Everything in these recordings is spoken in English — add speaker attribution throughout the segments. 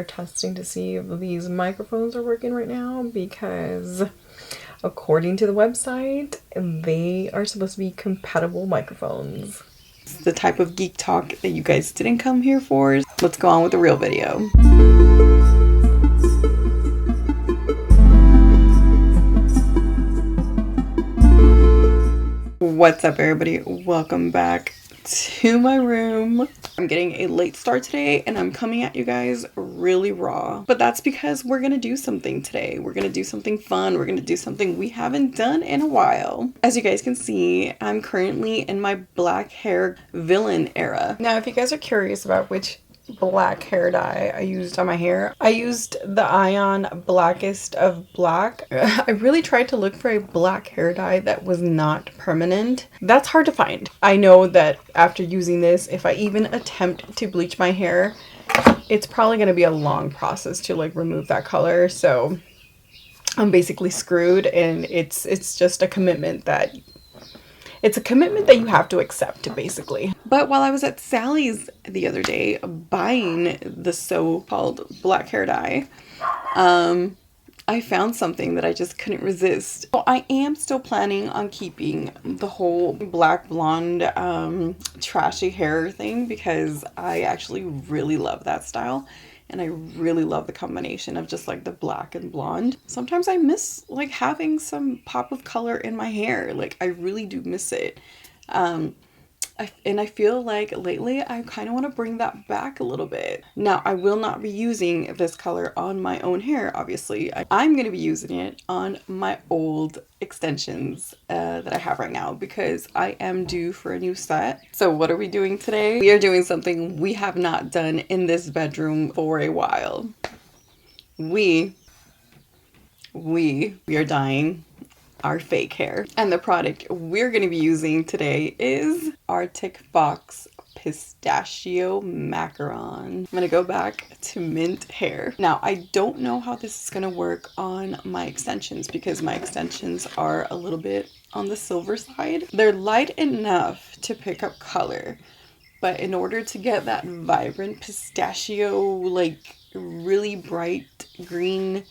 Speaker 1: We're testing to see if these microphones are working right now because according to the website, they are supposed to be compatible microphones. It's the type of geek talk that you guys didn't come here for. Let's go on with the real video. What's up, everybody? Welcome back to my room. I'm getting a late start today and I'm coming at you guys really raw, but that's because we're gonna do something today. We're gonna do something fun. We're gonna do something we haven't done in a while. As you guys can see, I'm currently in my black hair villain era. Now, if you guys are curious about which black hair dye I used on my hair, I used the Ion Blackest of Black. I really tried to look for a black hair dye that was not permanent. That's hard to find. I know that after using this, if I even attempt to bleach my hair, it's probably going to be a long process to like remove that color. So I'm basically screwed, and it's just a commitment that you have to accept, basically. But while I was at Sally's the other day buying the so-called black hair dye, I found something that I just couldn't resist. So I am still planning on keeping the whole black blonde trashy hair thing because I actually really love that style. And I really love the combination of just like the black and blonde. Sometimes I miss like having some pop of color in my hair. Like I really do miss it. And I feel like lately I kind of want to bring that back a little bit. Now, I will not be using this color on my own hair, obviously. I'm going to be using it on my old extensions that I have right now because I am due for a new set. So what are we doing today? We are doing something we have not done in this bedroom for a while. We are dyeing our fake hair. And the product we're going to be using today is ARTIC FOX Pistachio Macaron. I'm going to go back to mint hair. Now, I don't know how this is going to work on my extensions because my extensions are a little bit on the silver side. They're light enough to pick up color, but in order to get that vibrant pistachio, like really bright green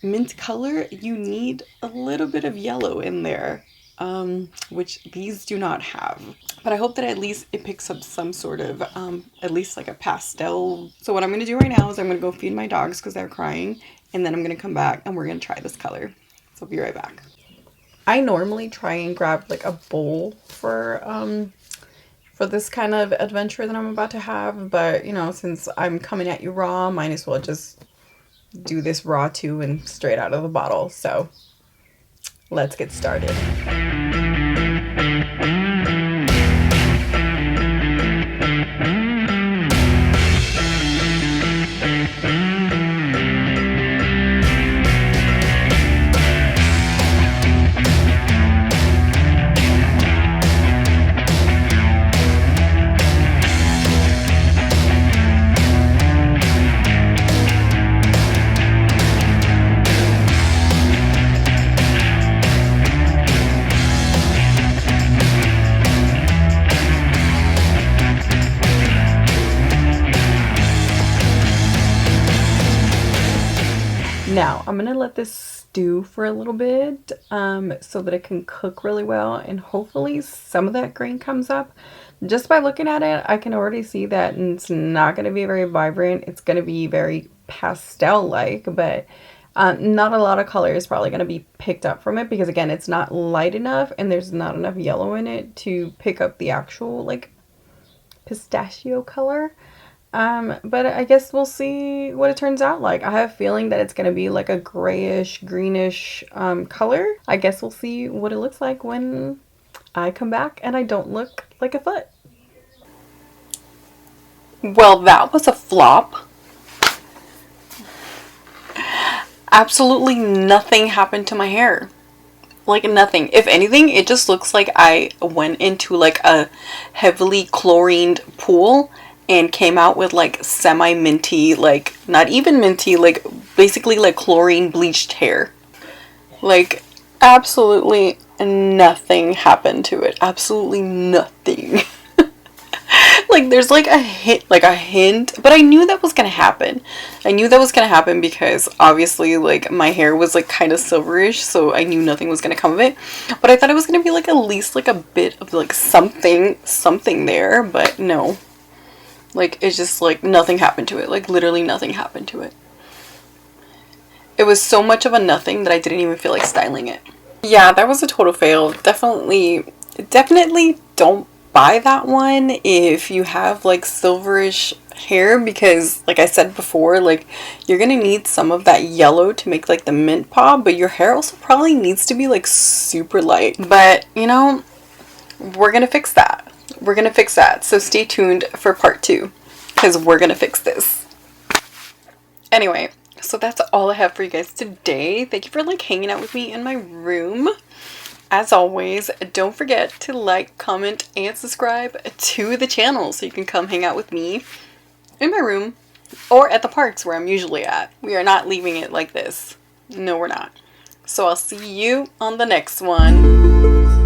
Speaker 1: mint color, you need a little bit of yellow in there, which these do not have. But I hope that at least it picks up some sort of, at least like a pastel. So what I'm going to do right now is I'm going to go feed my dogs because they're crying, and then I'm going to come back and we're going to try this color. So I'll be right back. I normally try and grab like a bowl for this kind of adventure that I'm about to have, but you know, since I'm coming at you raw, might as well just do this raw too and straight out of the bottle. So let's get started. Now, I'm going to let this stew for a little bit so that it can cook really well, and hopefully some of that green comes up. Just by looking at it, I can already see that it's not going to be very vibrant. It's going to be very pastel-like, but not a lot of color is probably going to be picked up from it because, again, it's not light enough and there's not enough yellow in it to pick up the actual, like, pistachio color. But I guess we'll see what it turns out like. I have a feeling that it's going to be like a grayish, greenish color. I guess we'll see what it looks like when I come back and I don't look like a foot. Well, that was a flop. Absolutely nothing happened to my hair. Like nothing. If anything, it just looks like I went into like a heavily chlorined pool and came out with like semi-minty, like not even minty, like basically like chlorine bleached hair. Like absolutely nothing happened to it. Absolutely nothing. Like there's like a hint, but I knew that was gonna happen. I knew that was gonna happen because obviously like my hair was like kind of silverish, so I knew nothing was gonna come of it. But I thought it was gonna be like at least like a bit of like something there, but no. Like it's just like nothing happened to it. Like literally nothing happened to it. It was so much of a nothing that I didn't even feel like styling it. Yeah, that was a total fail. Definitely don't buy that one if you have like silverish hair, because like I said before, like you're gonna need some of that yellow to make like the mint pop, but your hair also probably needs to be like super light. But you know, we're gonna fix that. We're gonna fix that. So stay tuned for part 2 because we're gonna fix this. Anyway, so that's all I have for you guys today. Thank you for like hanging out with me in my room. As always, don't forget to like, comment, and subscribe to the channel so you can come hang out with me in my room or at the parks where I'm usually at. We are not leaving it like this. No, we're not. So I'll see you on the next one.